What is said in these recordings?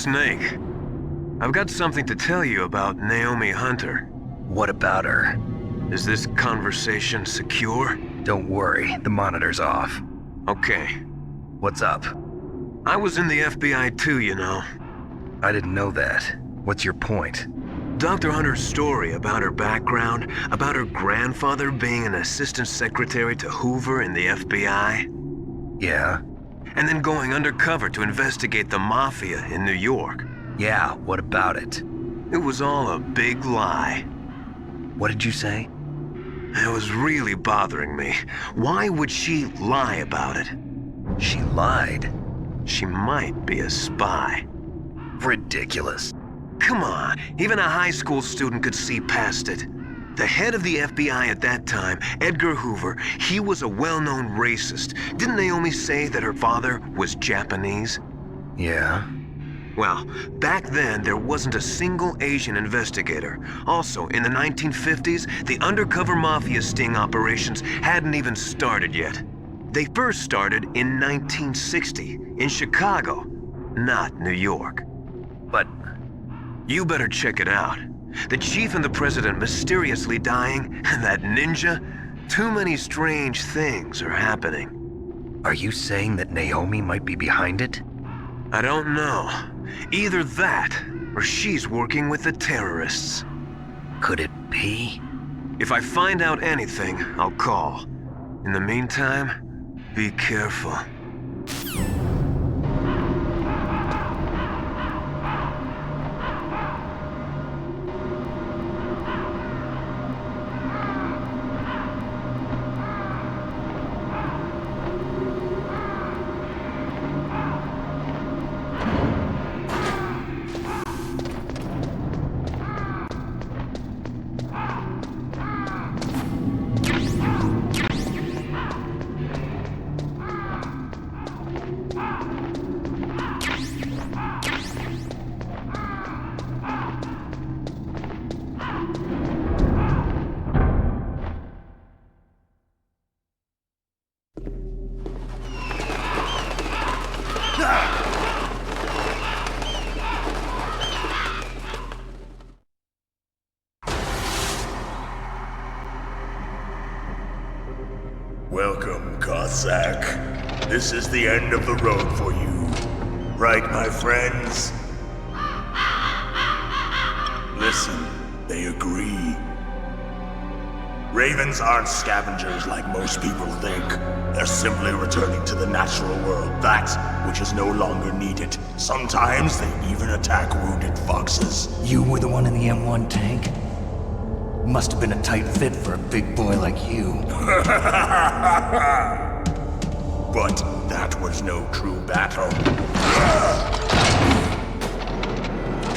Snake. I've got something to tell you about Naomi Hunter. What about her? Is this conversation secure? Don't worry, the monitor's off. Okay. What's up? I was in the FBI too, you know. I didn't know that. What's your point? Dr. Hunter's story about her background, about her grandfather being an assistant secretary to Hoover in the FBI. Yeah? And then going undercover to investigate the Mafia in New York. Yeah, what about it? It was all a big lie. What did you say? It was really bothering me. Why would she lie about it? She lied? She might be a spy. Ridiculous. Come on, even a high school student could see past it. The head of the FBI at that time, Edgar Hoover, he was a well-known racist. Didn't Naomi say that her father was Japanese? Yeah? Well, back then there wasn't a single Asian investigator. Also, in the 1950s, the undercover mafia sting operations hadn't even started yet. They first started in 1960, in Chicago, not New York. But you better check it out. The chief and the president mysteriously dying, and that ninja? Too many strange things are happening. are you saying that Naomi might be behind it? I don't know. Either that, or she's working with the terrorists. Could it be? If I find out anything, I'll call. In the meantime, be careful. Welcome, Cossack. This is the end of the road for you. Right, my friends? Listen, they agree. Ravens aren't scavengers like most people think. They're simply returning to the natural world, that which is no longer needed. Sometimes they even attack wounded foxes. You were the one in the M1 tank? Must have been a tight fit for a big boy like you. But that was no true battle.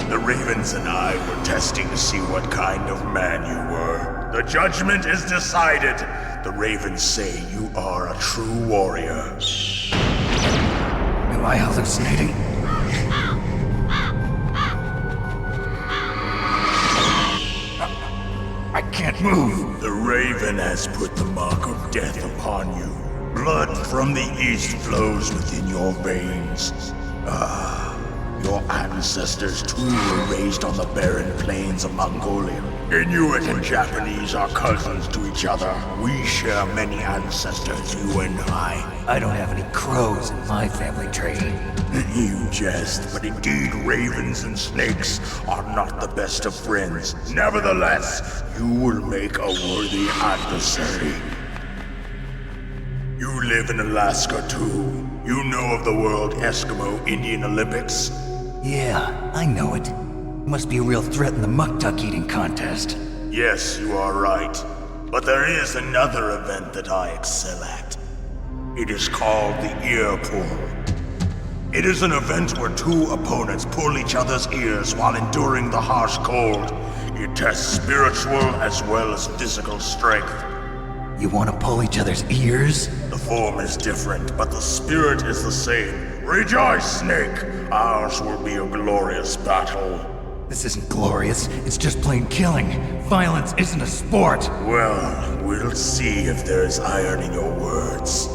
The Ravens and I were testing to see what kind of man you were. The judgment is decided. The Ravens say you are a true warrior. Am I hallucinating? I can't move. The Raven has put the mark of death upon you. Blood from the east flows within your veins. Your ancestors too were raised on the barren plains of Mongolia. Inuit and Japanese are cousins to each other. We share many ancestors, you and I. I don't have any crows in my family tree. You jest, but indeed ravens and snakes are not the best of friends. Nevertheless, you will make a worthy adversary. You live in Alaska too. You know of the World Eskimo Indian Olympics? Yeah, I know it. Must be a real threat in the muck duck eating contest. Yes, you are right. But there is another event that I excel at. It is called the ear pull. It is an event where two opponents pull each other's ears while enduring the harsh cold. It tests spiritual as well as physical strength. You want to pull each other's ears? The form is different, but the spirit is the same. Rejoice, Snake! Ours will be a glorious battle. This isn't glorious, it's just plain killing. Violence isn't a sport. Well, we'll see if there's iron in your words.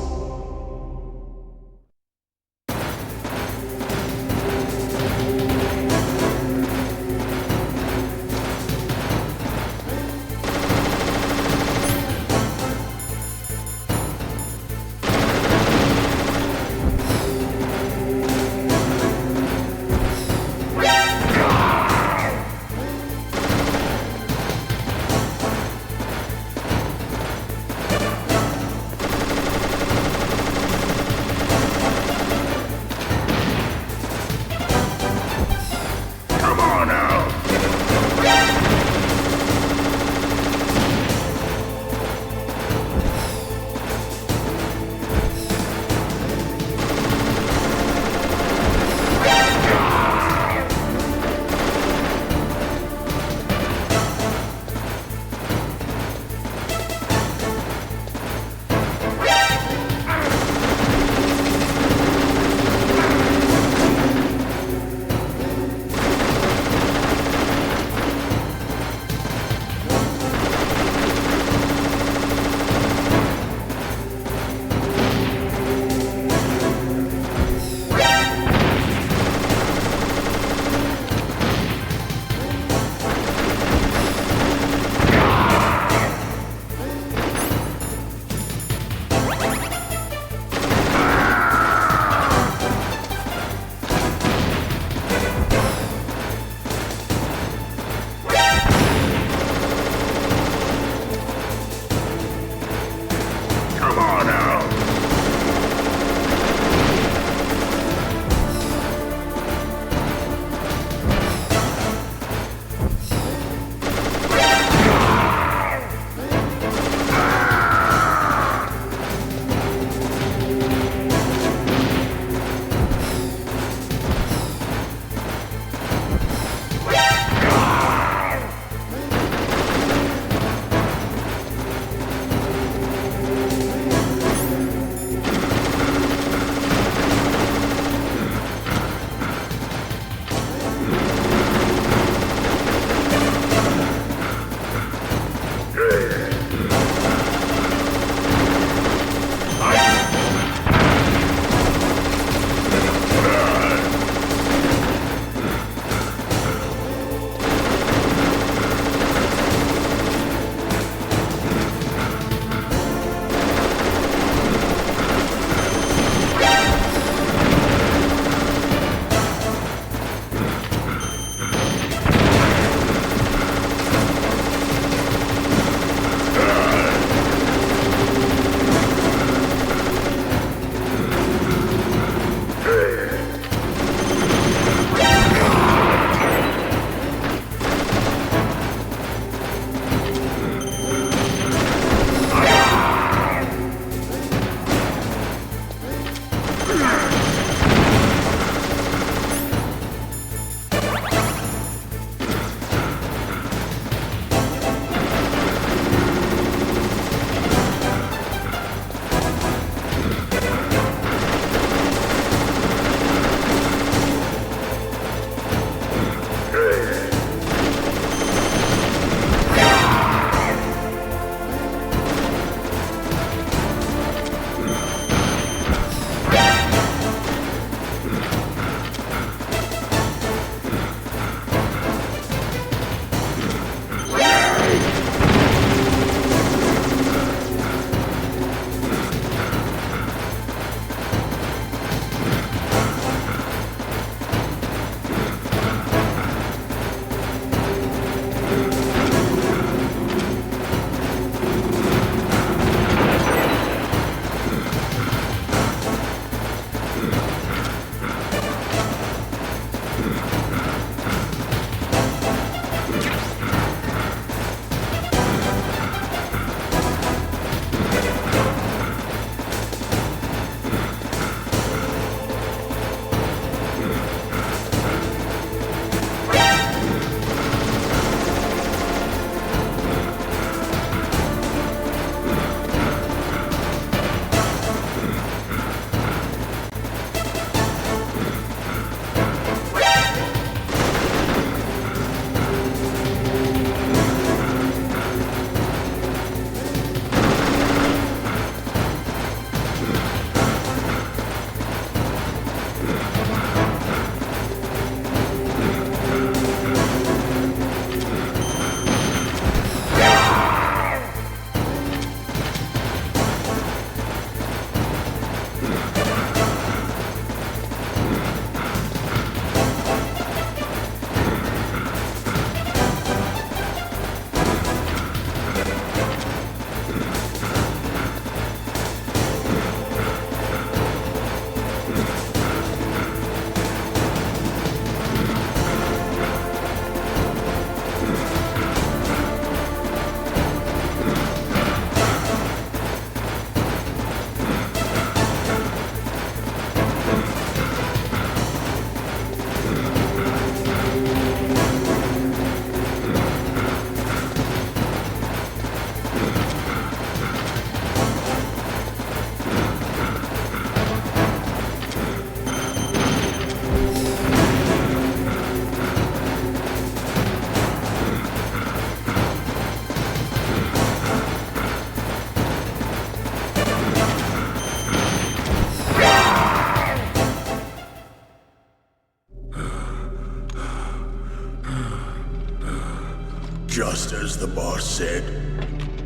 as the boss said,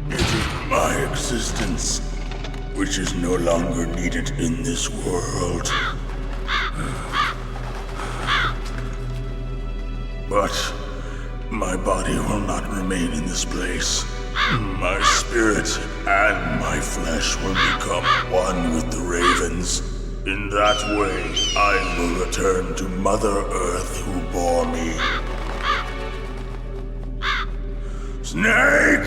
it is my existence which is no longer needed in this world. But my body will not remain in this place. My spirit and my flesh will become one with the ravens. In that way, I will return to Mother Earth who bore me. Snake!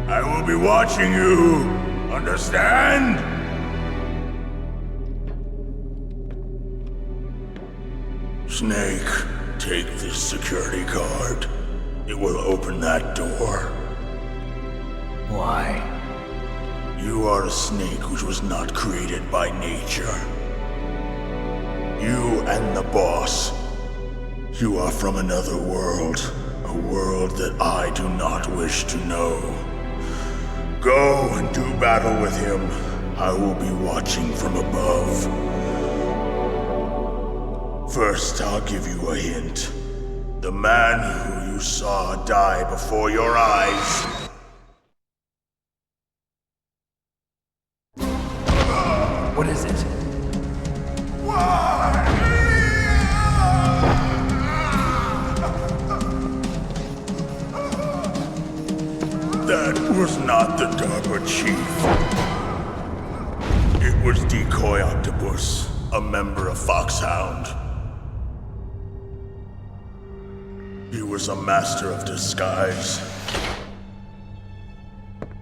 I will be watching you. Understand? Snake, take this security card. It will open that door. Why? You are a snake which was not created by nature. You and the boss. You are from another world. A world that I do not wish to know. Go and do battle with him. I will be watching from above. First, I'll give you a hint. The man who you saw die before your eyes. What is it? That was not the DARPA chief. It was Decoy Octopus, a member of FOXHOUND. He was a master of disguise.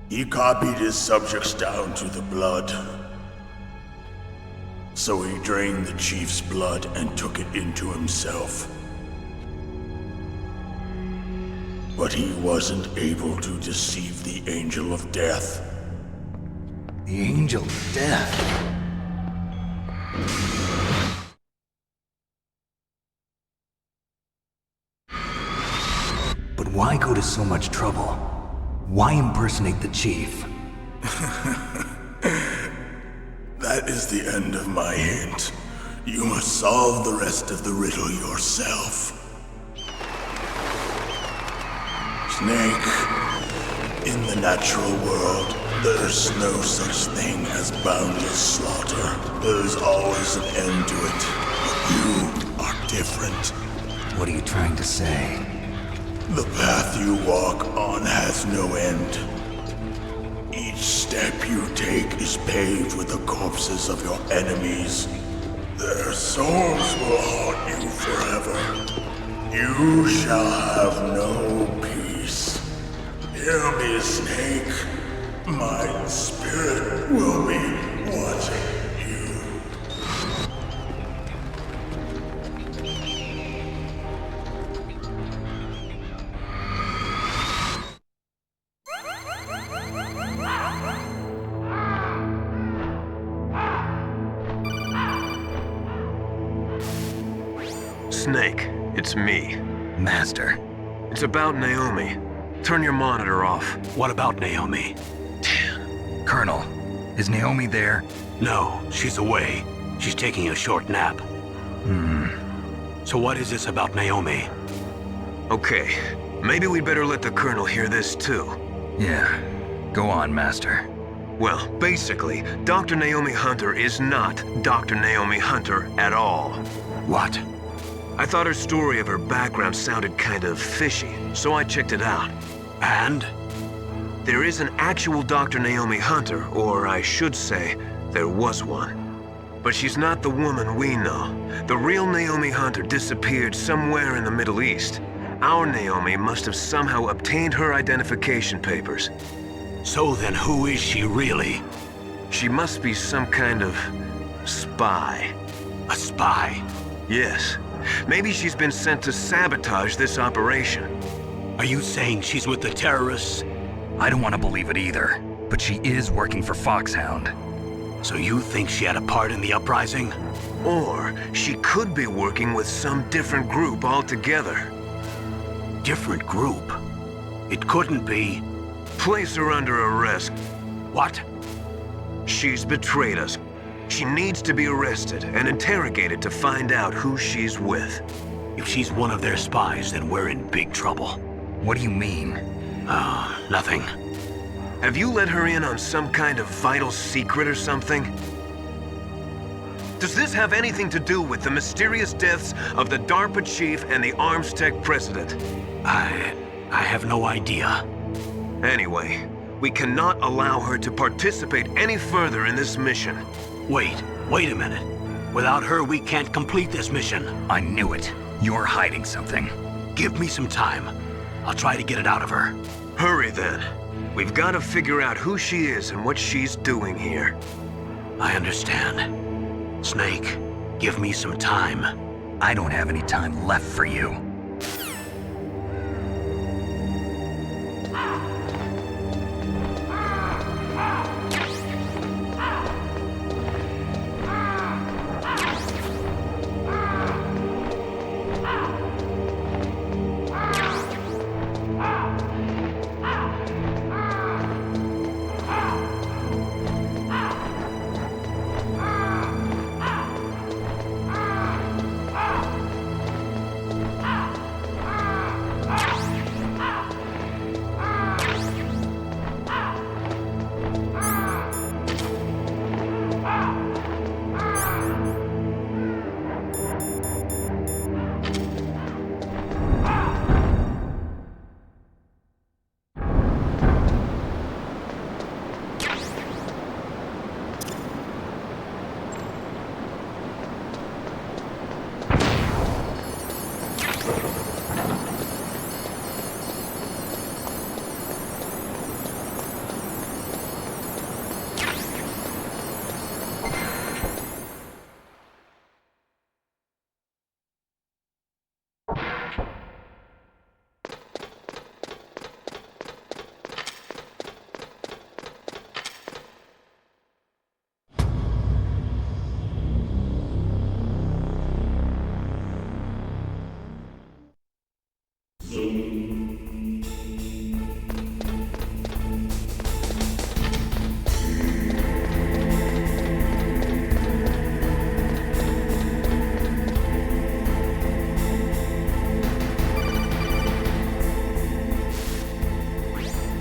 He copied his subjects down to the blood. So he drained the chief's blood and took it into himself. But he wasn't able to deceive the Angel of Death. The Angel of Death. But why go to so much trouble? Why impersonate the chief? That is the end of my hint. You must solve the rest of the riddle yourself. Snake, in the natural world, there's no such thing as boundless slaughter. There's always an end to it. But you are different. What are you trying to say? The path you walk on has no end. Each step you take is paved with the corpses of your enemies. Their souls will haunt you forever. You shall have no peace. Hear me, Snake. My spirit will be watching you. Snake, it's me. Master. It's about Naomi. Turn your monitor off. What about Naomi? Colonel, is Naomi there? No, she's away. She's taking a short nap. So what is this about Naomi? Okay, maybe we'd better let the Colonel hear this too. Yeah. Go on, Master. Well, basically, Dr. Naomi Hunter is not Dr. Naomi Hunter at all. What? I thought her story of her background sounded kind of fishy, so I checked it out. And? There is an actual Dr. Naomi Hunter, or I should say, there was one. But she's not the woman we know. The real Naomi Hunter disappeared somewhere in the Middle East. Our Naomi must have somehow obtained her identification papers. So then who is she really? She must be some kind of spy. A spy? Yes. Maybe she's been sent to sabotage this operation. Are you saying she's with the terrorists? I don't want to believe it either, but she is working for FOXHOUND. So you think she had a part in the uprising? Or she could be working with some different group altogether. Different group? It couldn't be. Place her under arrest. What? She's betrayed us. She needs to be arrested and interrogated to find out who she's with. If she's one of their spies, then we're in big trouble. What do you mean? Nothing. Have you let her in on some kind of vital secret or something? Does this have anything to do with the mysterious deaths of the DARPA chief and the Arms Tech president? I have no idea. Anyway, we cannot allow her to participate any further in this mission. Wait a minute. Without her, we can't complete this mission. I knew it. You're hiding something. Give me some time. I'll try to get it out of her. Hurry then. We've got to figure out who she is and what she's doing here. I understand. Snake, give me some time. I don't have any time left for you.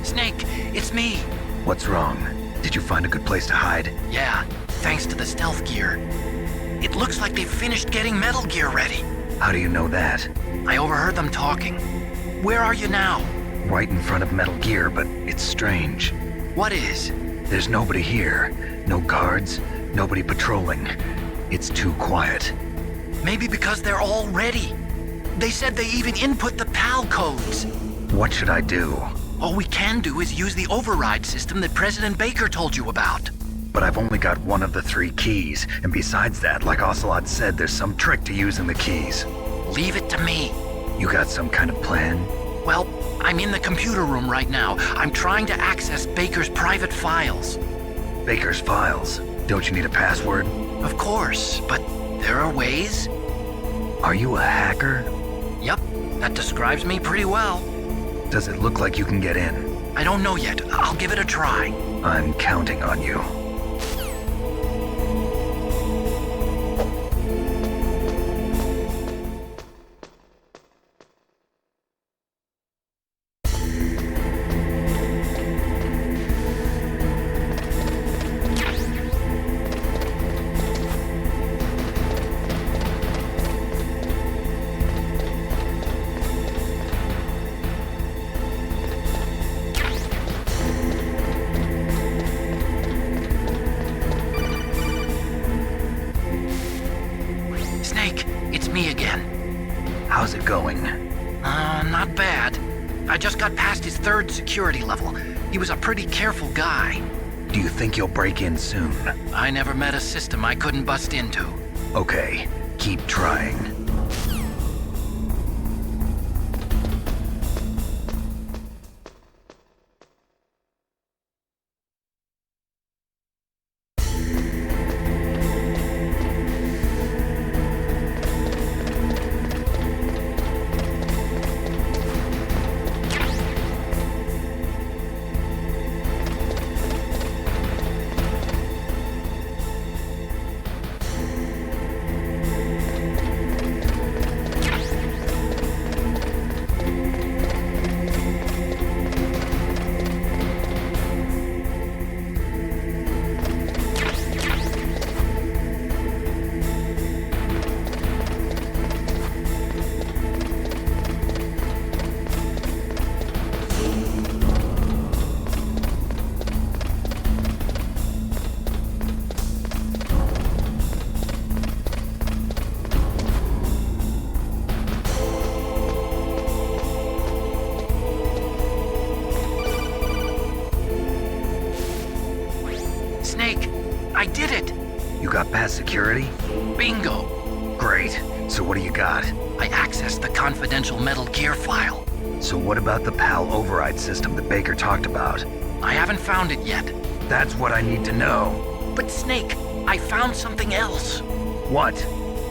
Snake, it's me. What's wrong? Did you find a good place to hide? Yeah, thanks to the stealth gear. It looks like they've finished getting Metal Gear ready. How do you know that? I overheard them talking. Where are you now? Right in front of Metal Gear, but it's strange. What is? There's nobody here. No guards, nobody patrolling. It's too quiet. Maybe because they're all ready. They said they even input the PAL codes. What should I do? All we can do is use the override system that President Baker told you about. But I've only got one of the 3 keys, and besides that, like Ocelot said, there's some trick to using the keys. Leave it to me. You got some kind of plan? Well, I'm in the computer room right now. I'm trying to access Baker's private files. Baker's files? Don't you need a password? Of course, but there are ways. Are you a hacker? Yup, that describes me pretty well. Does it look like you can get in? I don't know yet. I'll give it a try. I'm counting on you. Snake, it's me again. How's it going? Not bad. I just got past his 3rd security level. He was a pretty careful guy. Do you think you'll break in soon? I never met a system I couldn't bust into. Okay, keep trying. I did it! You got past security? Bingo! Great. So what do you got? I accessed the confidential Metal Gear file. So what about the PAL override system that Baker talked about? I haven't found it yet. That's what I need to know. But Snake, I found something else. What?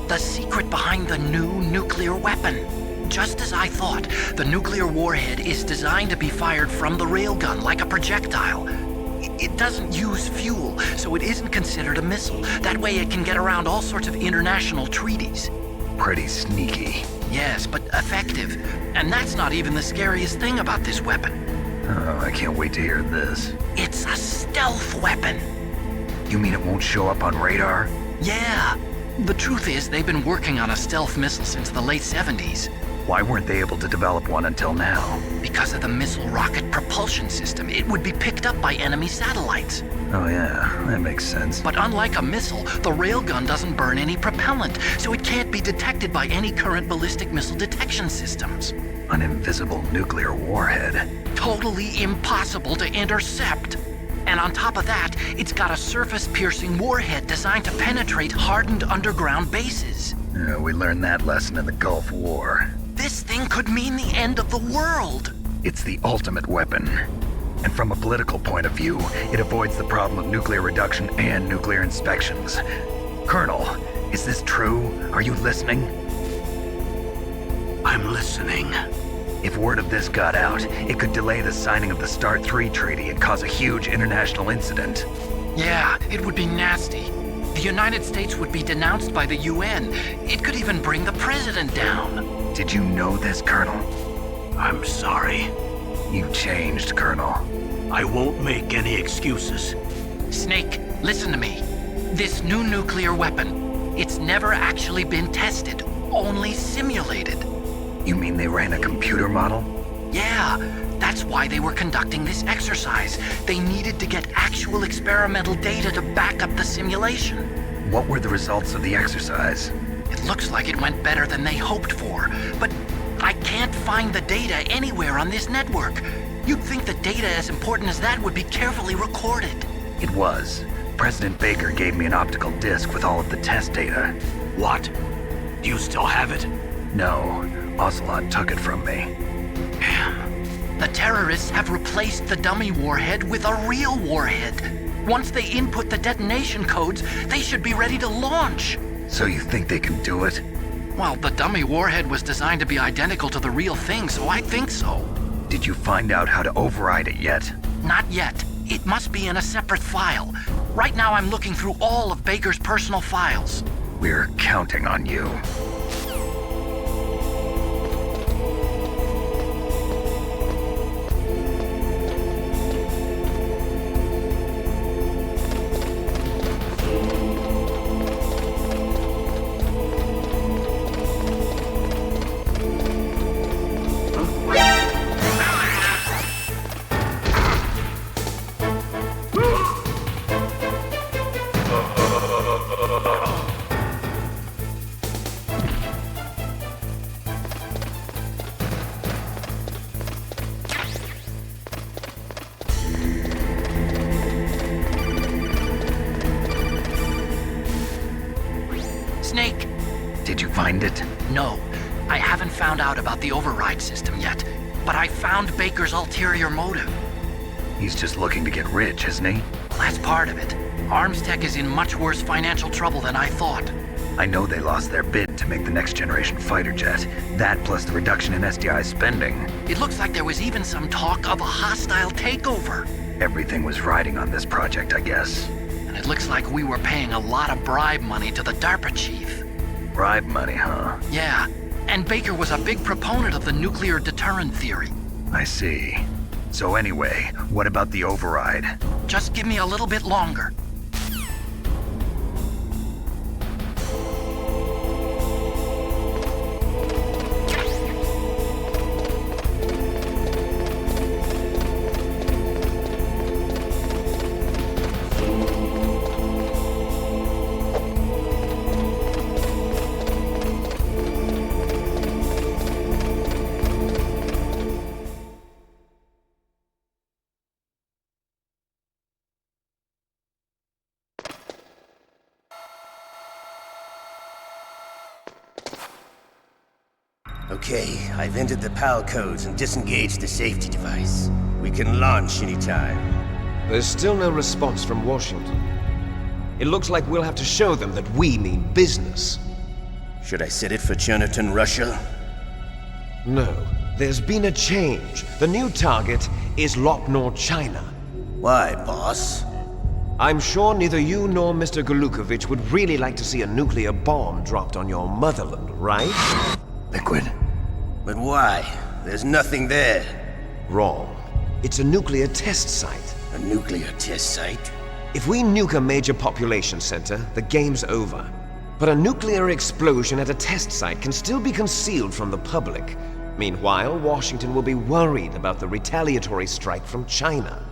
The secret behind the new nuclear weapon. Just as I thought, the nuclear warhead is designed to be fired from the railgun like a projectile. It doesn't use fuel, so it isn't considered a missile. That way it can get around all sorts of international treaties. Pretty sneaky. Yes, but effective. And that's not even the scariest thing about this weapon. Oh, I can't wait to hear this. It's a stealth weapon. You mean it won't show up on radar? Yeah. The truth is, they've been working on a stealth missile since the late 70s. Why weren't they able to develop one until now? Because of the missile rocket propulsion system, it would be picked up by enemy satellites. Oh yeah, that makes sense. But unlike a missile, the railgun doesn't burn any propellant, so it can't be detected by any current ballistic missile detection systems. An invisible nuclear warhead. Totally impossible to intercept. And on top of that, it's got a surface-piercing warhead designed to penetrate hardened underground bases. Yeah, we learned that lesson in the Gulf War. This thing could mean the end of the world. It's the ultimate weapon. And from a political point of view, it avoids the problem of nuclear reduction and nuclear inspections. Colonel, is this true? Are you listening? I'm listening. If word of this got out, it could delay the signing of the START 3 treaty and cause a huge international incident. Yeah, it would be nasty. The United States would be denounced by the UN. It could even bring the president down. Did you know this, Colonel? I'm sorry. You changed, Colonel. I won't make any excuses. Snake, listen to me. This new nuclear weapon, it's never actually been tested, only simulated. You mean they ran a computer model? Yeah, that's why they were conducting this exercise. They needed to get actual experimental data to back up the simulation. What were the results of the exercise? It looks like it went better than they hoped for, but I can't find the data anywhere on this network. You'd think the data as important as that would be carefully recorded. It was. President Baker gave me an optical disc with all of the test data. What? Do you still have it? No, Ocelot took it from me. Damn. The terrorists have replaced the dummy warhead with a real warhead. Once they input the detonation codes, they should be ready to launch. So you think they can do it? Well, the dummy warhead was designed to be identical to the real thing, so I think so. Did you find out how to override it yet? Not yet. It must be in a separate file. Right now I'm looking through all of Baker's personal files. We're counting on you. Snake! Did you find it? No, I haven't found out about the override system yet, but I found Baker's ulterior motive. He's just looking to get rich, isn't he? Well, that's part of it. Arms Tech is in much worse financial trouble than I thought. I know they lost their bid to make the next generation fighter jet. That plus the reduction in SDI spending. It looks like there was even some talk of a hostile takeover. Everything was riding on this project, I guess. And it looks like we were paying a lot of bribe money to the DARPA chief. Bribe money, huh? Yeah, and Baker was a big proponent of the nuclear deterrent theory. I see. So anyway, what about the override? Just give me a little bit longer. Okay, I've entered the PAL codes and disengaged the safety device. We can launch anytime. There's still no response from Washington. It looks like we'll have to show them that we mean business. Should I set it for Cherniton, Russia? No, there's been a change. The new target is Lopnor, China. Why, boss? I'm sure neither you nor Mr. Golukovich would really like to see a nuclear bomb dropped on your motherland, right? Liquid. But why? There's nothing there. Wrong. It's a nuclear test site. A nuclear test site? If we nuke a major population center, the game's over. But a nuclear explosion at a test site can still be concealed from the public. Meanwhile, Washington will be worried about the retaliatory strike from China.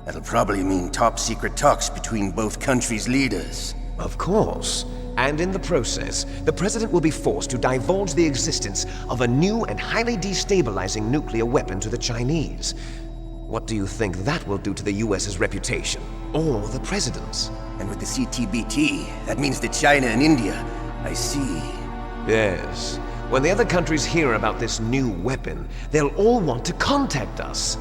That'll probably mean top-secret talks between both countries' leaders. Of course. And in the process, the president will be forced to divulge the existence of a new and highly destabilizing nuclear weapon to the Chinese. What do you think that will do to the US's reputation? Or the president's? And with the CTBT, that means that China and India. I see. Yes. When the other countries hear about this new weapon, they'll all want to contact us.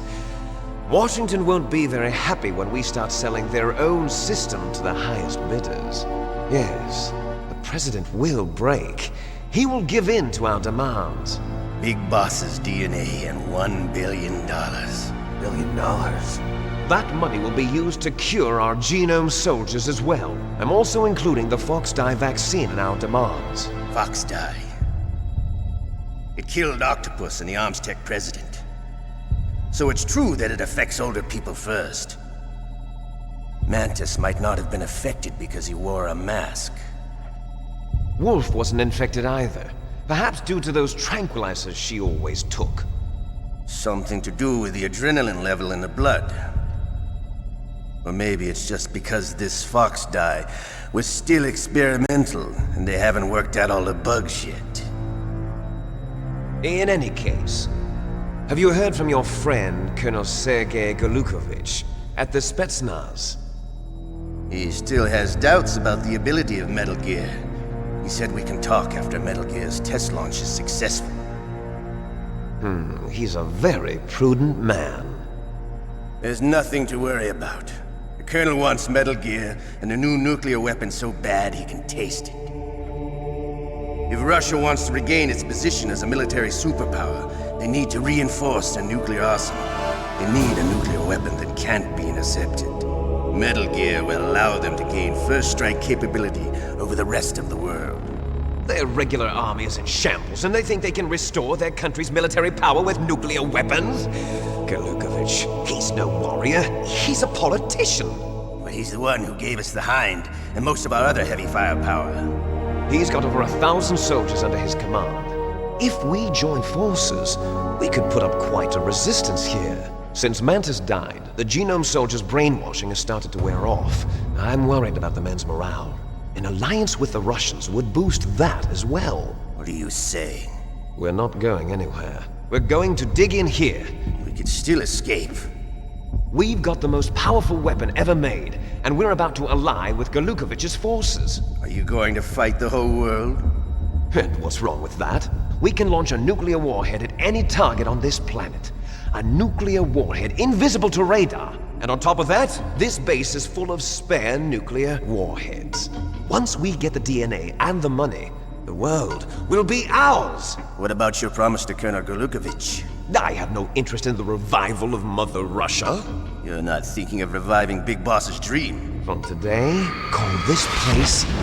Washington won't be very happy when we start selling their own system to the highest bidders. Yes, the president will break. He will give in to our demands. Big Boss's DNA and $1 billion. $1 billion? That money will be used to cure our genome soldiers as well. I'm also including the FOXHOUND vaccine in our demands. FOXHOUND. It killed Octopus and the Armstech president. So it's true that it affects older people first. Mantis might not have been affected because he wore a mask. Wolf wasn't infected either. Perhaps due to those tranquilizers she always took. Something to do with the adrenaline level in the blood. Or maybe it's just because this FOXHOUND was still experimental and they haven't worked out all the bugs yet. In any case, have you heard from your friend, Colonel Sergei Golukovich, at the Spetsnaz? He still has doubts about the ability of Metal Gear. He said we can talk after Metal Gear's test launch is successful. He's a very prudent man. There's nothing to worry about. The Colonel wants Metal Gear and a new nuclear weapon so bad he can taste it. If Russia wants to regain its position as a military superpower, they need to reinforce their nuclear arsenal. They need a nuclear weapon that can't be intercepted. Metal Gear will allow them to gain first strike capability over the rest of the world. Their regular army is in shambles, and they think they can restore their country's military power with nuclear weapons? Golukovich, he's no warrior. He's a politician. But he's the one who gave us the Hind and most of our other heavy firepower. He's got over 1,000 soldiers under his command. If we join forces, we could put up quite a resistance here. Since Mantis died, the genome soldiers' brainwashing has started to wear off. I'm worried about the men's morale. An alliance with the Russians would boost that as well. What are you saying? We're not going anywhere. We're going to dig in here. We could still escape. We've got the most powerful weapon ever made, and we're about to ally with Golukovich's forces. Are you going to fight the whole world? And what's wrong with that? We can launch a nuclear warhead at any target on this planet. A nuclear warhead invisible to radar. And on top of that, this base is full of spare nuclear warheads. Once we get the DNA and the money, the world will be ours! What about your promise to Colonel Golukovich? I have no interest in the revival of Mother Russia. You're not thinking of reviving Big Boss's dream. From today, call this place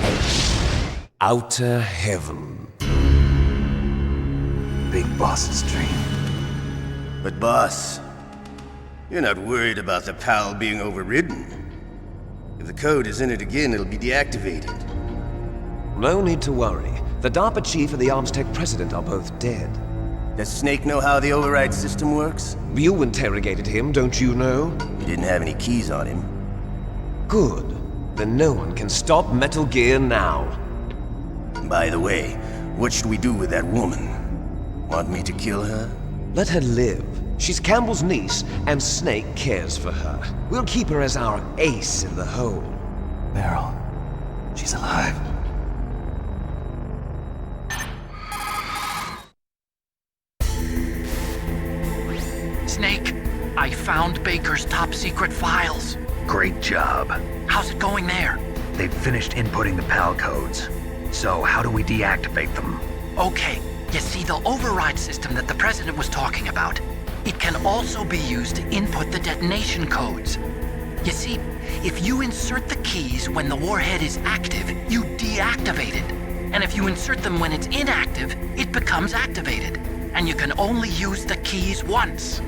Outer Heaven. Big Boss's dream. But boss, you're not worried about the PAL being overridden. If the code is in it again, it'll be deactivated. No need to worry. The DARPA chief and the Armstech president are both dead. Does Snake know how the override system works? You interrogated him, don't you know? He didn't have any keys on him. Good. Then no one can stop Metal Gear now. By the way, what should we do with that woman? Want me to kill her? Let her live. She's Campbell's niece, and Snake cares for her. We'll keep her as our ace in the hole. Meryl, she's alive. found Baker's top-secret files. Great job. How's it going there? They've finished inputting the PAL codes. So how do we deactivate them? Okay, you see the override system that the President was talking about? It can also be used to input the detonation codes. You see, if you insert the keys when the warhead is active, you deactivate it. And if you insert them when it's inactive, it becomes activated. And you can only use the keys once.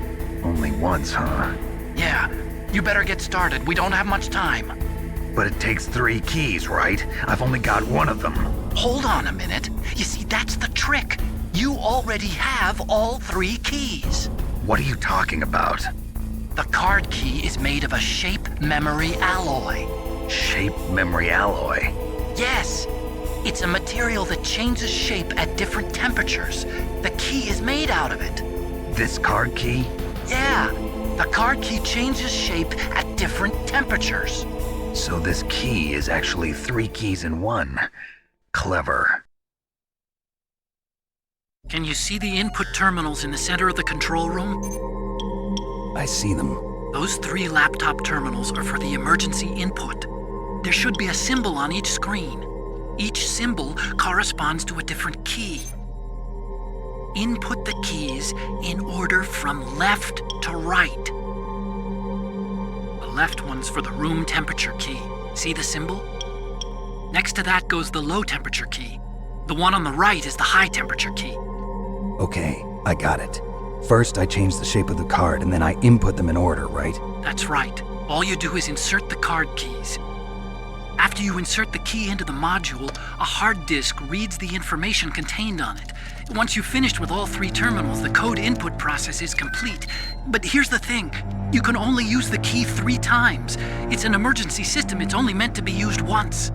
Only once, huh? Yeah, you better get started. We don't have much time. But it takes 3 keys, right? I've only got one of them. Hold on a minute. You see, that's the trick. You already have all 3 keys. What are you talking about? The card key is made of a shape memory alloy. Shape memory alloy? Yes. It's a material that changes shape at different temperatures. The key is made out of it. This card key? Yeah. The card key changes shape at different temperatures. So this key is actually 3 keys in one. Clever. Can you see the input terminals in the center of the control room? I see them. Those 3 laptop terminals are for the emergency input. There should be a symbol on each screen. Each symbol corresponds to a different key. Input the keys in order from left to right. The left one's for the room temperature key. See the symbol? Next to that goes the low temperature key. The one on the right is the high temperature key. Okay, I got it. First, I change the shape of the card, and then I input them in order, right? That's right. All you do is insert the card keys. After you insert the key into the module, a hard disk reads the information contained on it. Once you've finished with all 3 terminals, the code input process is complete. But here's the thing. You can only use the key 3 times. It's an emergency system. It's only meant to be used once.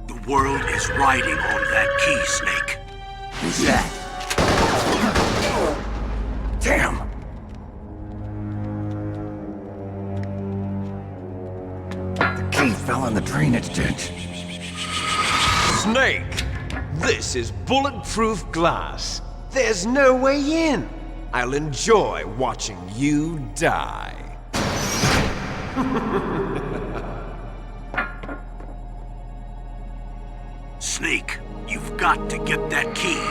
The world is riding on that key, Snake. Who's that? Damn! The key fell in the drainage ditch. Snake! This is bulletproof glass. There's no way in. I'll enjoy watching you die. Snake, you've got to get that key.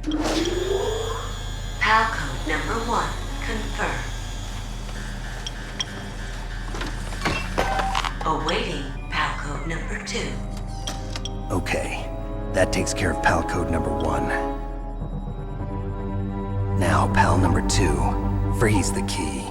PAL code number 1 confirmed. Awaiting PAL code number 2. Okay, that takes care of PAL code number 1. Now, PAL number 2, freeze the key.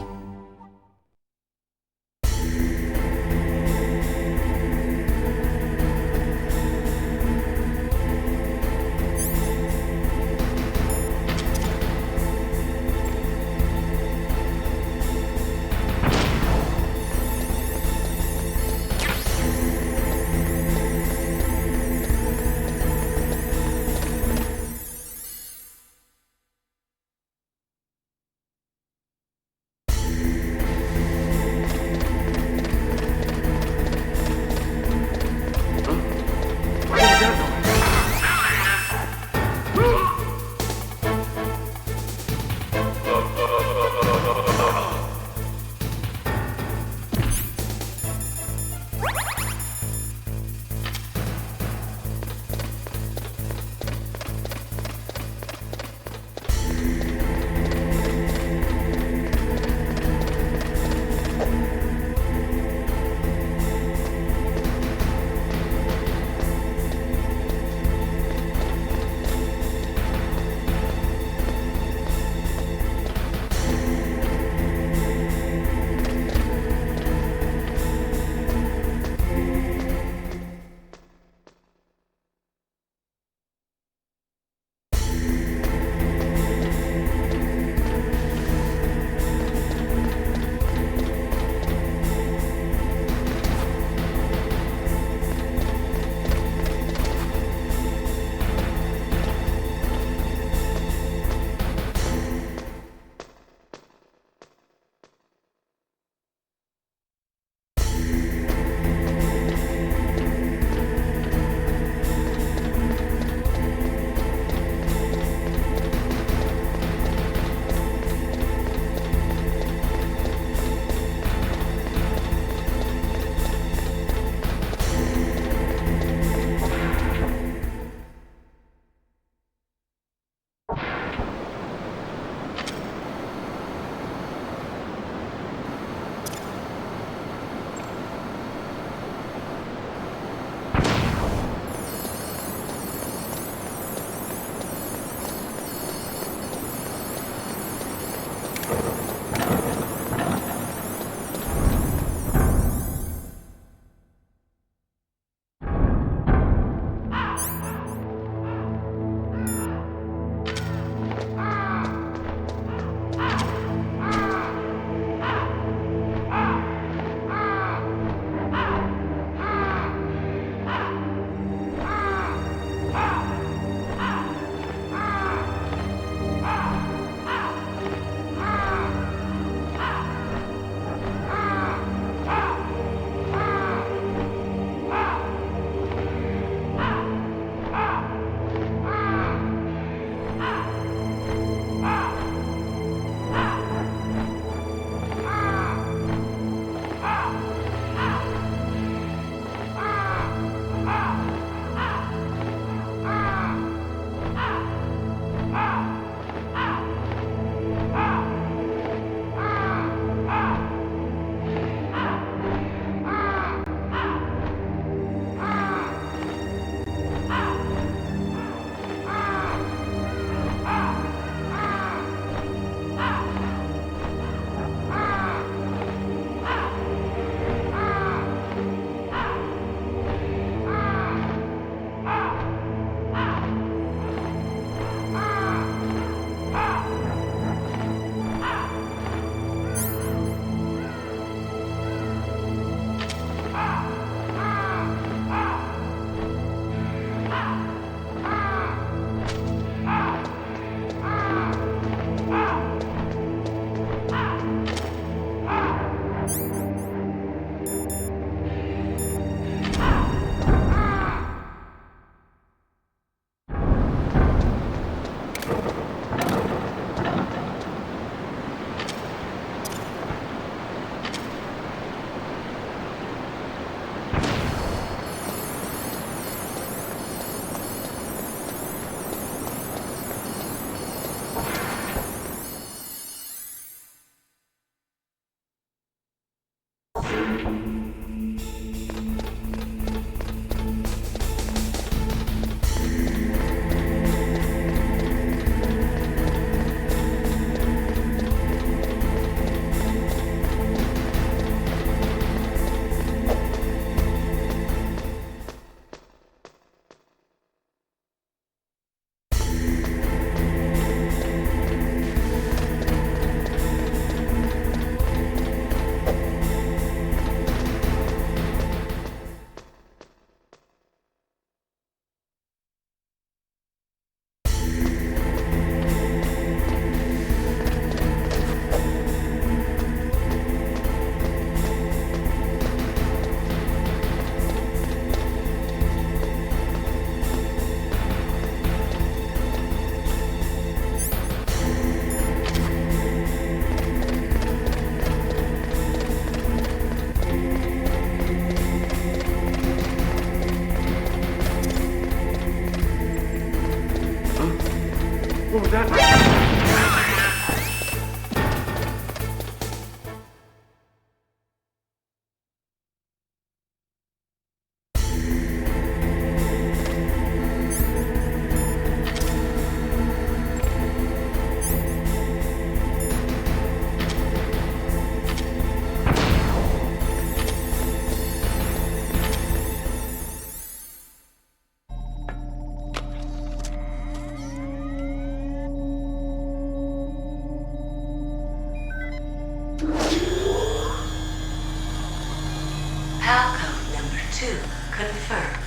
Palcode number 2 confirmed.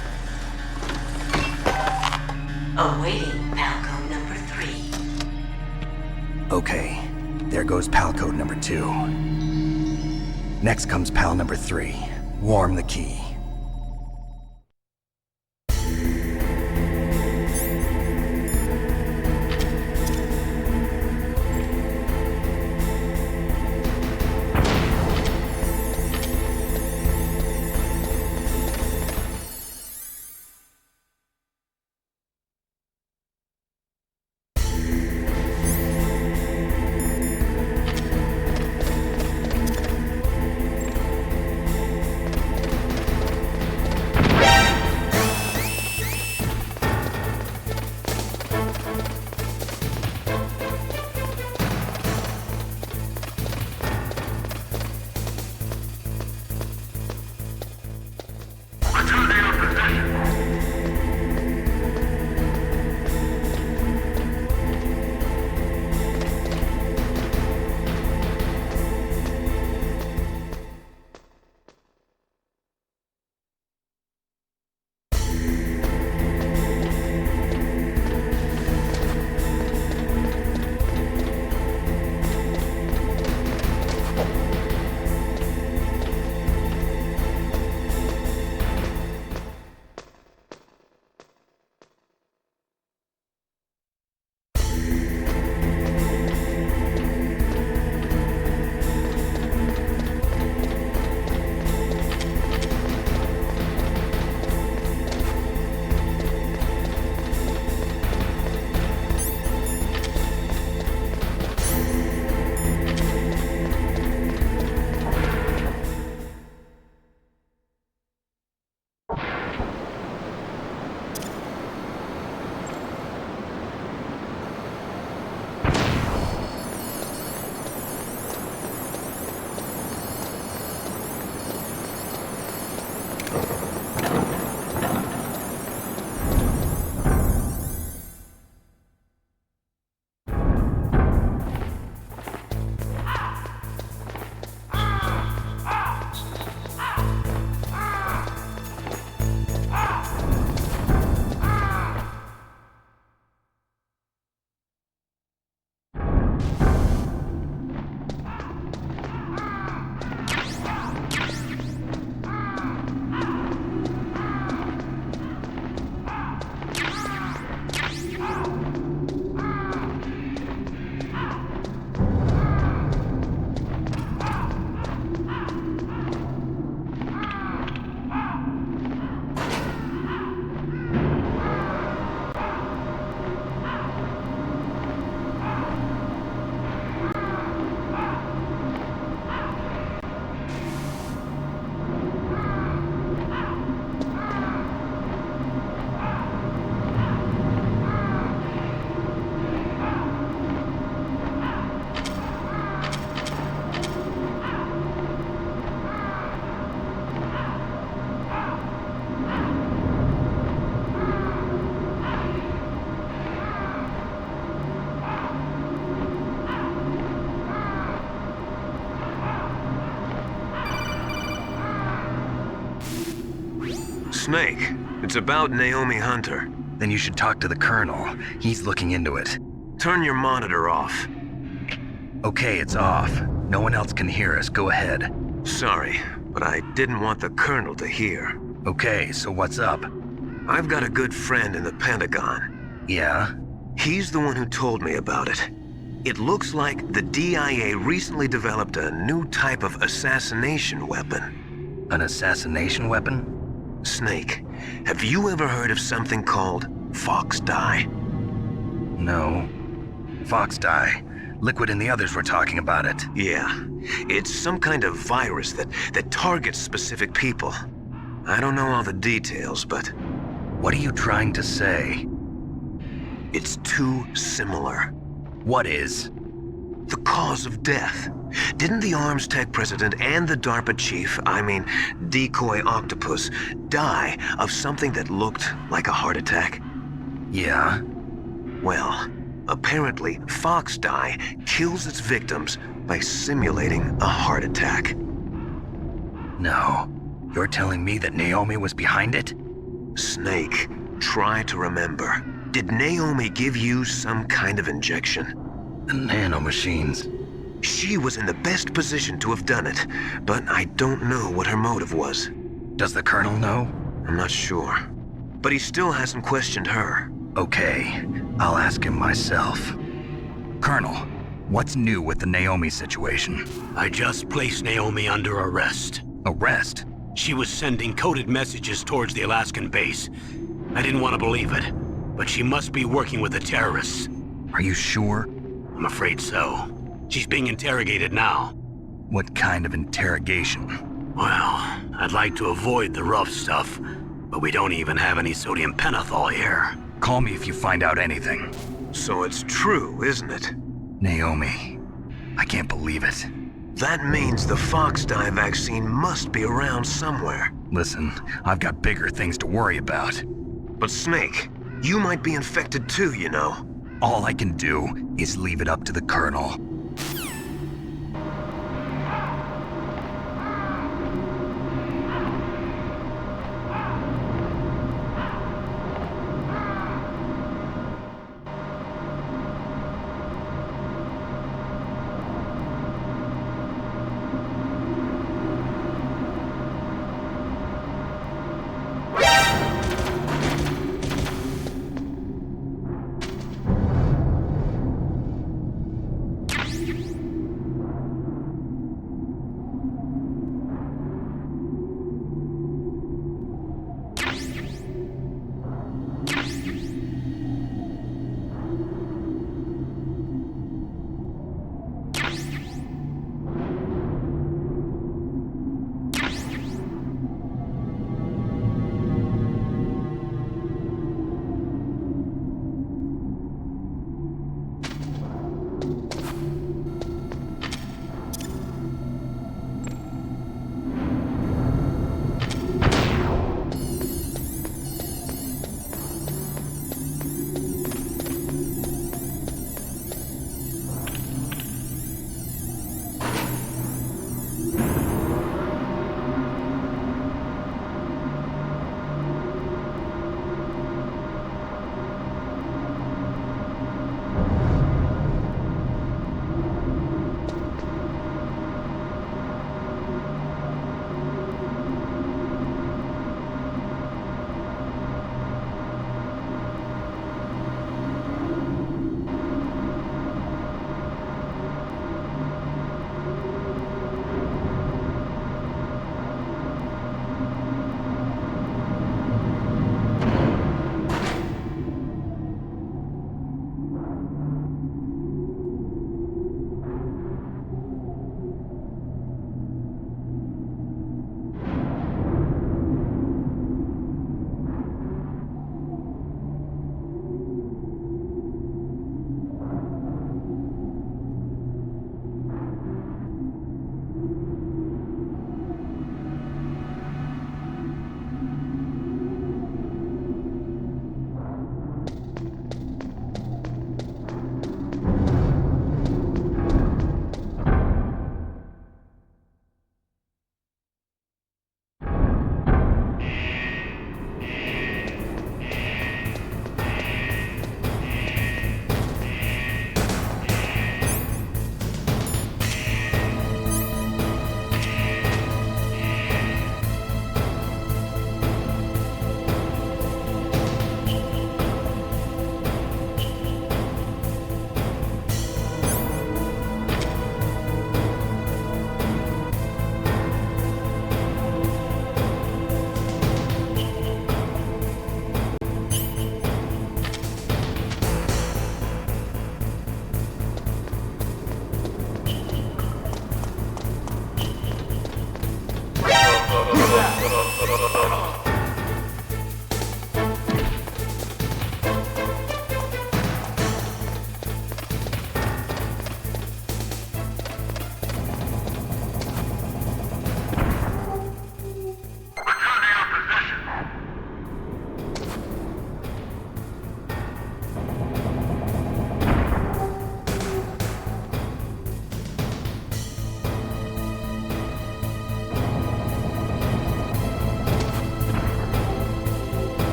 Awaiting Palcode number 3. Okay, there goes pal code number 2. Next comes pal number 3. Warm the key. Snake, it's about Naomi Hunter. Then you should talk to the Colonel. He's looking into it. Turn your monitor off. Okay, it's off. No one else can hear us. Go ahead. Sorry, but I didn't want the Colonel to hear. Okay, so what's up? I've got a good friend in the Pentagon. Yeah? He's the one who told me about it. It looks like the DIA recently developed a new type of assassination weapon. An assassination weapon? Snake, have you ever heard of something called Fox Die? No. Fox dye. Liquid and the others were talking about it. Yeah. It's some kind of virus that targets specific people. I don't know all the details, but What are you trying to say? it's too similar. What is? The cause of death. Didn't the Arms Tech president and the DARPA chief, Decoy Octopus, die of something that looked like a heart attack? Yeah? Well, apparently Fox dye kills its victims by simulating a heart attack. No. You're telling me that Naomi was behind it? Snake, try to remember. Did Naomi give you some kind of injection? The nanomachines. She was in the best position to have done it, but I don't know what her motive was. Does the Colonel know? I'm not sure. But he still hasn't questioned her. Okay, I'll ask him myself. Colonel, what's new with the Naomi situation? I just placed Naomi under arrest. Arrest? She was sending coded messages towards the Alaskan base. I didn't want to believe it, but she must be working with the terrorists. Are you sure? I'm afraid so. She's being interrogated now. What kind of interrogation? Well, I'd like to avoid the rough stuff, but we don't even have any sodium pentothal here. Call me if you find out anything. So it's true, isn't it? Naomi. I can't believe it. That means the Fox dye vaccine must be around somewhere. Listen, I've got bigger things to worry about. But Snake, you might be infected too, you know. All I can do is leave it up to the Colonel.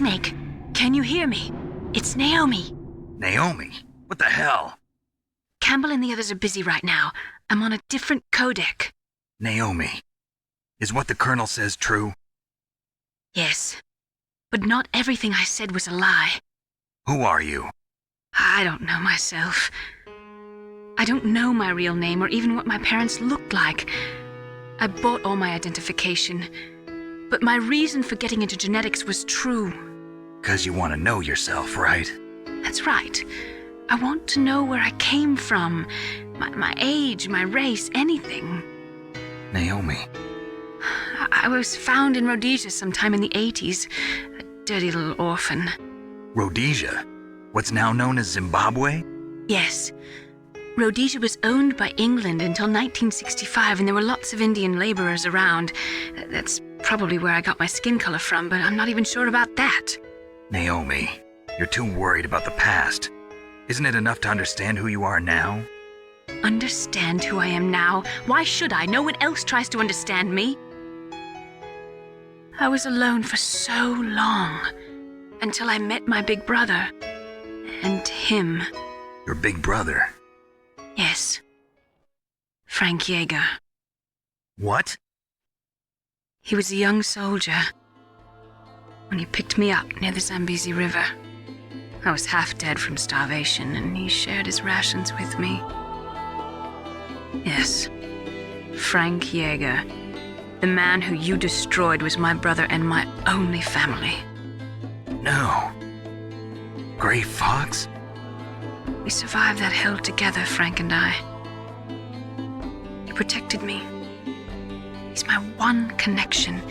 Snake, can you hear me? It's Naomi. Naomi? What the hell? Campbell and the others are busy right now. I'm on a different codec. Naomi, is what the Colonel says true? Yes, but not everything I said was a lie. Who are you? I don't know myself. I don't know my real name or even what my parents looked like. I bought all my identification, but my reason for getting into genetics was true. 'Cause you want to know yourself, right? That's right. I want to know where I came from, my age, my race, anything. Naomi. I was found in Rhodesia sometime in the 80s, a dirty little orphan. Rhodesia? What's now known as Zimbabwe? Yes. Rhodesia was owned by England until 1965, and there were lots of Indian laborers around. That's probably where I got my skin color from, but I'm not even sure about that. Naomi, you're too worried about the past. Isn't it enough to understand who you are now? Understand who I am now? Why should I? No one else tries to understand me. I was alone for so long, until I met my big brother. And him. Your big brother? Yes. Frank Yeager. What? He was a young soldier when he picked me up near the Zambezi River. I was half dead from starvation, and he shared his rations with me. Yes, Frank Yeager. The man who you destroyed was my brother and my only family. No. Gray Fox? We survived that hell together, Frank and I. He protected me. He's my one connection.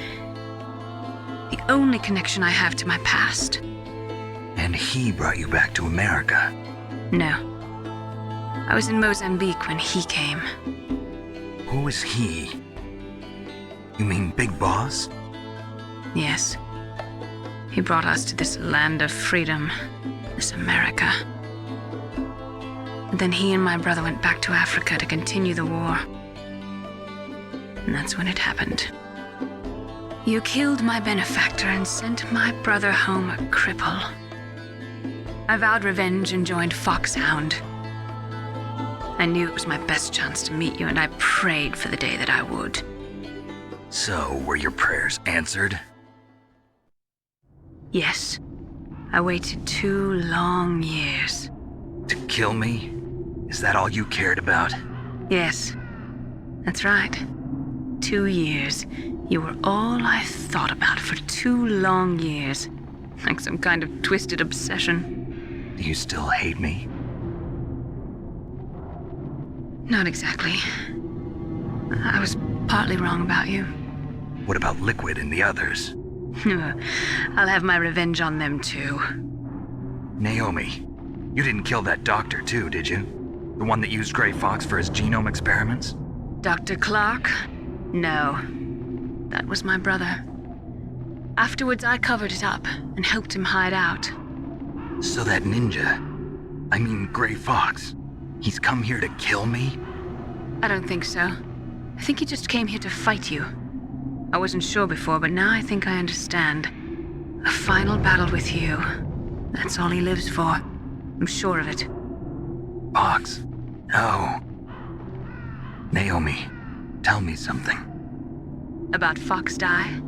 The only connection I have to my past. And he brought you back to America? No. I was in Mozambique when he came. Who is he? You mean Big Boss? Yes. He brought us to this land of freedom, this America. And then he and my brother went back to Africa to continue the war. And that's when it happened. You killed my benefactor and sent my brother home a cripple. I vowed revenge and joined FOXHOUND. I knew it was my best chance to meet you, and I prayed for the day that I would. So, were your prayers answered? Yes. I waited 2 long years. To kill me? Is that all you cared about? Yes. That's right. 2 years. You were all I thought about for 2 long years. Like some kind of twisted obsession. Do you still hate me? Not exactly. I was partly wrong about you. What about Liquid and the others? I'll have my revenge on them too. Naomi, you didn't kill that doctor too, did you? The one that used Gray Fox for his genome experiments? Dr. Clark? No. That was my brother. Afterwards, I covered it up and helped him hide out. So that ninja, I mean Gray Fox, he's come here to kill me? I don't think so. I think he just came here to fight you. I wasn't sure before, but now I think I understand. A final battle with you. That's all he lives for. I'm sure of it. Fox? No. Naomi, tell me something. About FOXDIE?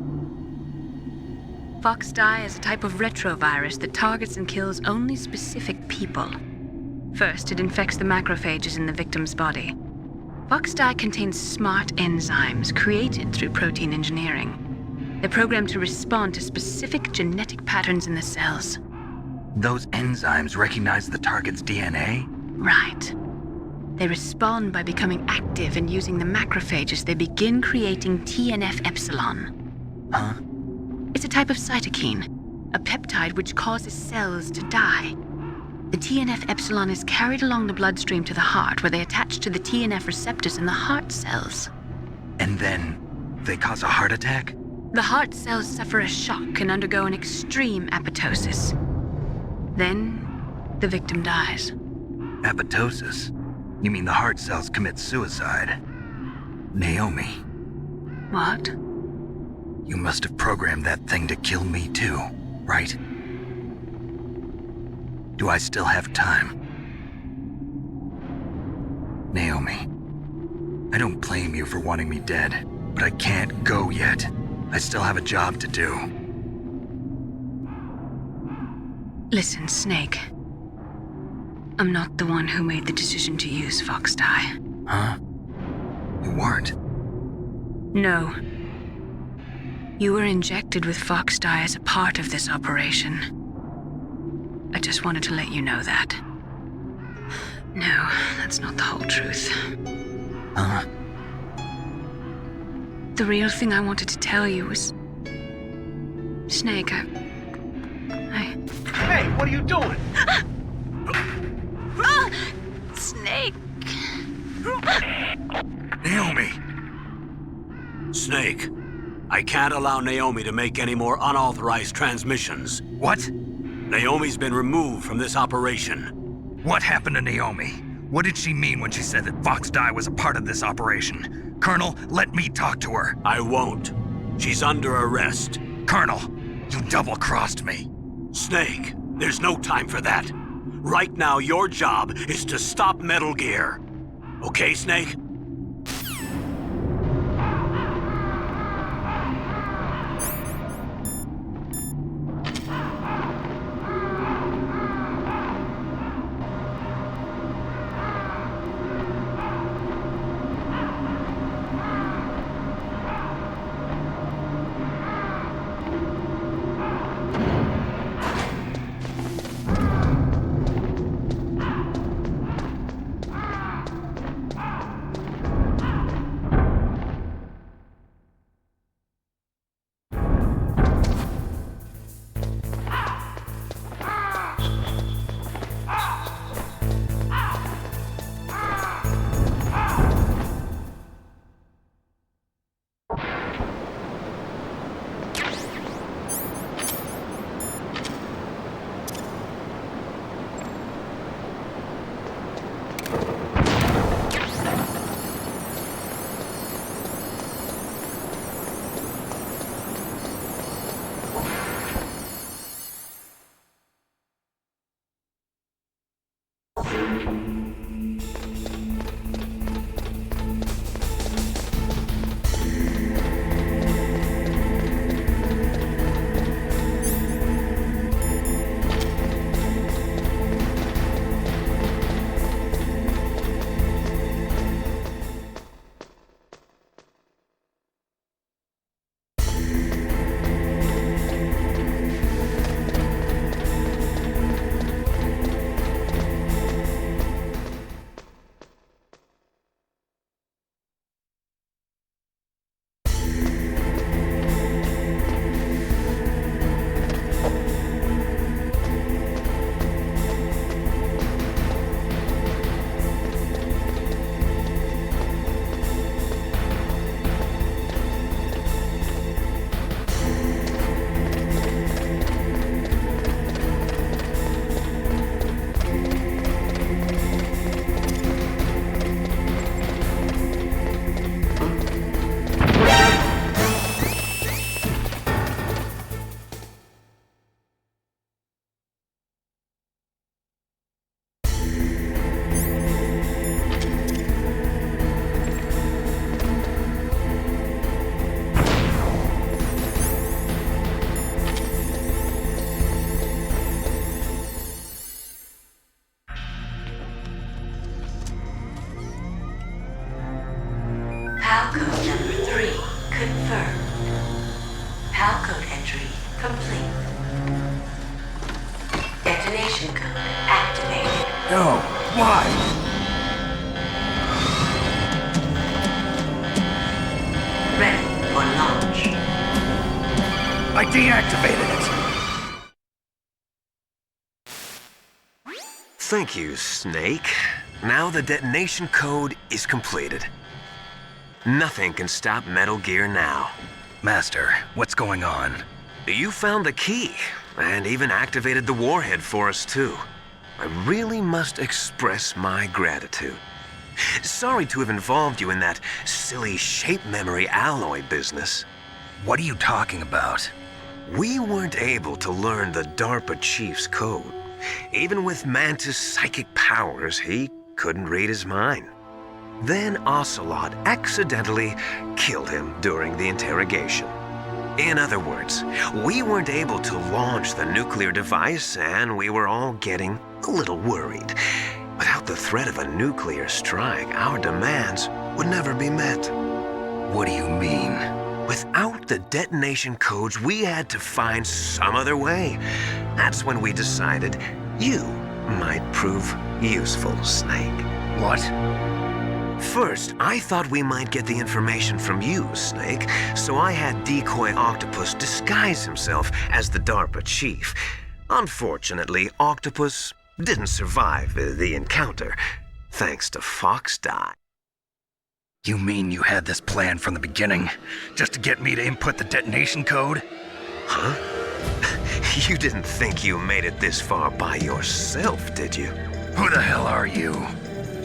FOXDIE is a type of retrovirus that targets and kills only specific people. First, it infects the macrophages in the victim's body. FOXDIE contains smart enzymes created through protein engineering. They're programmed to respond to specific genetic patterns in the cells. Those enzymes recognize the target's DNA? Right. They respond by becoming active and using the macrophages. They begin creating TNF-epsilon. Huh? It's a type of cytokine, a peptide which causes cells to die. The TNF-epsilon is carried along the bloodstream to the heart, where they attach to the TNF receptors in the heart cells. And then they cause a heart attack? The heart cells suffer a shock and undergo an extreme apoptosis. Then, the victim dies. Apoptosis? You mean the heart cells commit suicide? Naomi. What? You must have programmed that thing to kill me too, right? Do I still have time? Naomi, I don't blame you for wanting me dead, but I can't go yet. I still have a job to do. Listen, Snake. I'm not the one who made the decision to use FOXHOUND. Huh? You weren't? No. You were injected with FOXHOUND as a part of this operation. I just wanted to let you know that. No, that's not the whole truth. Huh? The real thing I wanted to tell you was... Snake, I... Hey, what are you doing? Snake! Naomi! Snake, I can't allow Naomi to make any more unauthorized transmissions. What? Naomi's been removed from this operation. What happened to Naomi? What did she mean when she said that FOXHOUND was a part of this operation? Colonel, let me talk to her. I won't. She's under arrest. Colonel, you double-crossed me. Snake, there's no time for that. Right now, your job is to stop Metal Gear. Okay, Snake? Palcode number 3 confirmed. Palcode entry complete. Detonation code activated. No, why? Ready for launch. I deactivated it. Thank you, Snake. Now the detonation code is completed. Nothing can stop Metal Gear now. Master, what's going on? You found the key, and even activated the warhead for us, too. I really must express my gratitude. Sorry to have involved you in that silly shape memory alloy business. What are you talking about? We weren't able to learn the DARPA chief's code. Even with Mantis' psychic powers, he couldn't read his mind. Then Ocelot accidentally killed him during the interrogation. In other words, we weren't able to launch the nuclear device, and we were all getting a little worried. Without the threat of a nuclear strike, our demands would never be met. What do you mean? Without the detonation codes, we had to find some other way. That's when we decided you might prove useful, Snake. What? First, I thought we might get the information from you, Snake, so I had Decoy Octopus disguise himself as the DARPA chief. Unfortunately, Octopus didn't survive the encounter, thanks to FOXHOUND. You mean you had this plan from the beginning, just to get me to input the detonation code? Huh? You didn't think you made it this far by yourself, did you? Who the hell are you?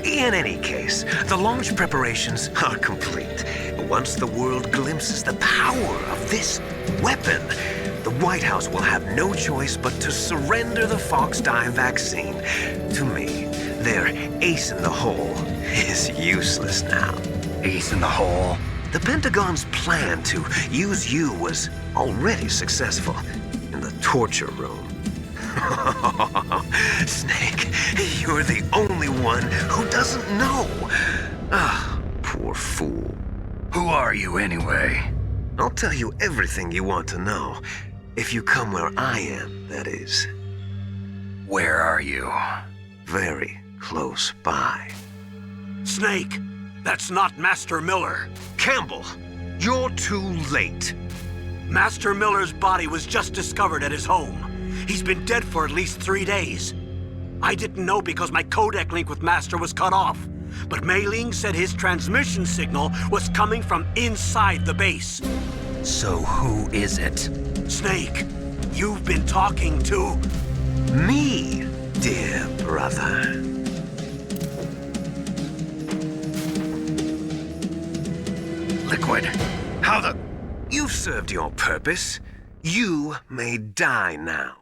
In any case, the launch preparations are complete. Once the world glimpses the power of this weapon, the White House will have no choice but to surrender the FOXHOUND vaccine to me. Their ace in the hole is useless now. Ace in the hole? The Pentagon's plan to use you was already successful in the torture room. Snake, you're the only one who doesn't know. Ah, poor fool. Who are you anyway? I'll tell you everything you want to know. If you come where I am, that is. Where are you? Very close by. Snake, that's not Master Miller. Campbell, you're too late. Master Miller's body was just discovered at his home. He's been dead for at least 3 days. I didn't know because my codec link with Master was cut off. But Mei Ling said his transmission signal was coming from inside the base. So who is it? Snake, you've been talking to... Me, dear brother. Liquid, how the... You've served your purpose. You may die now.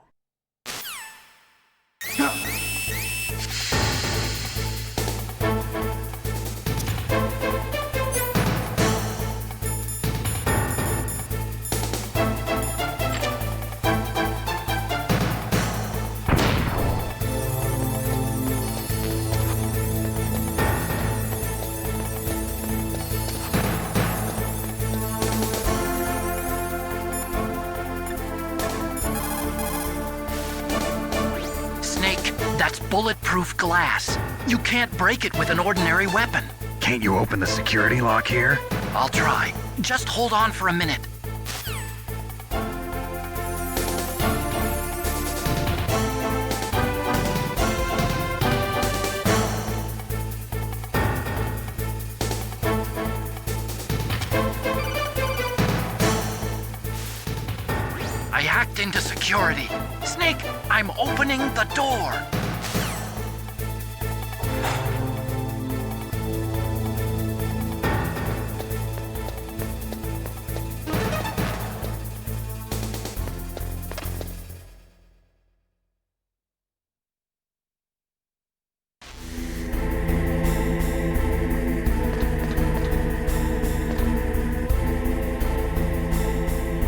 That's bulletproof glass. You can't break it with an ordinary weapon. Can't you open the security lock here? I'll try. Just hold on for a minute. I hacked into security. Snake, I'm opening the door.